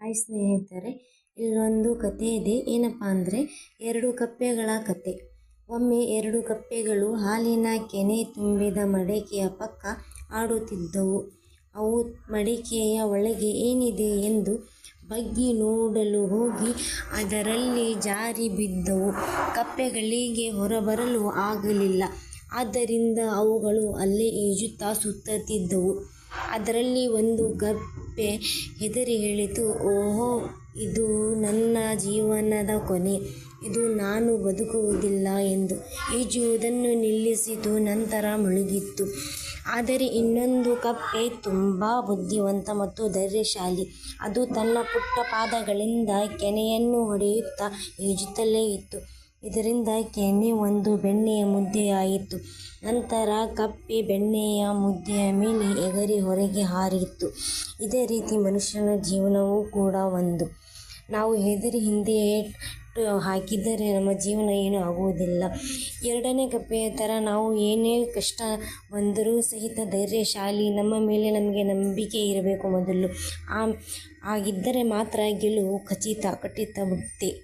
Hi ಸ್ನೇಹಿತರೆ, ಇಲ್ಲೊಂದು ಕತೆ ಇದೆ. ಏನಪ್ಪ ಅಂದರೆ, ಎರಡು ಕಪ್ಪೆಗಳ ಕತೆ. ಒಮ್ಮೆ ಎರಡು ಕಪ್ಪೆಗಳು ಹಾಲಿನ ಕೆನೆ ತುಂಬಿದ ಮಡಕೆಯ ಪಕ್ಕ ಆಡುತ್ತಿದ್ದವು. ಅವು ಮಡಕೆಯ ಒಳಗೆ ಏನಿದೆ ಎಂದು ಬಗ್ಗಿ ನೋಡಲು ಹೋಗಿ ಅದರಲ್ಲಿ ಜಾರಿ ಬಿದ್ದವು. ಕಪ್ಪೆಗಳಿಗೆ ಹೊರಬರಲು ಆಗಲಿಲ್ಲ. ಆದ್ದರಿಂದ ಅವುಗಳು ಅಲ್ಲೇ ಈಜುತ್ತಾ ಸುತ್ತುತ್ತಿದ್ದವು. ಅದರಲ್ಲಿ ಒಂದು ಕಪ್ಪೆ ಹೆದರಿ ಹೇಳಿತು, ಓಹೋ, ಇದು ನನ್ನ ಜೀವನದ ಕೊನೆ. ಇದು ನಾನು ಬದುಕುವುದಿಲ್ಲ ಎಂದು ಈಜುವುದನ್ನು ನಿಲ್ಲಿಸಿತು. ನಂತರ ಮುಳುಗಿತು. ಆದರೆ ಇನ್ನೊಂದು ಕಪ್ಪೆ ತುಂಬ ಬುದ್ಧಿವಂತ ಮತ್ತು ಧೈರ್ಯಶಾಲಿ. ಅದು ತನ್ನ ಪುಟ್ಟ ಪಾದಗಳಿಂದ ಕೆನೆಯನ್ನು ಹೊಡೆಯುತ್ತಾ ಈಜುತ್ತಲೇ ಇತ್ತು. ಇದರಿಂದ ಕೆನೆ ಒಂದು ಬೆಣ್ಣೆಯ ಮುದ್ದೆಯಾಯಿತು. ನಂತರ ಕಪ್ಪೆ ಬೆಣ್ಣೆಯ ಮುದ್ದೆಯ ಮೇಲೆ ಎಗರಿ ಹೊರಗೆ ಹಾರಿತು. ಇದೇ ರೀತಿ ಮನುಷ್ಯನ ಜೀವನವೂ ಕೂಡ ಒಂದು. ನಾವು ಹೆದರಿ ಹಿಂದೆ ಹಾಕಿದರೆ ನಮ್ಮ ಜೀವನ ಏನೂ ಆಗುವುದಿಲ್ಲ. ಎರಡನೇ ಕಪ್ಪೆಯ ಥರ ನಾವು ಏನೇ ಕಷ್ಟ ಬಂದರೂ ಸಹಿತ ಧೈರ್ಯಶಾಲಿ, ನಮ್ಮ ಮೇಲೆ ನಮಗೆ ನಂಬಿಕೆ ಇರಬೇಕು ಮೊದಲು. ಆಗಿದ್ದರೆ ಮಾತ್ರ ಗೆಲುವು ಖಚಿತ.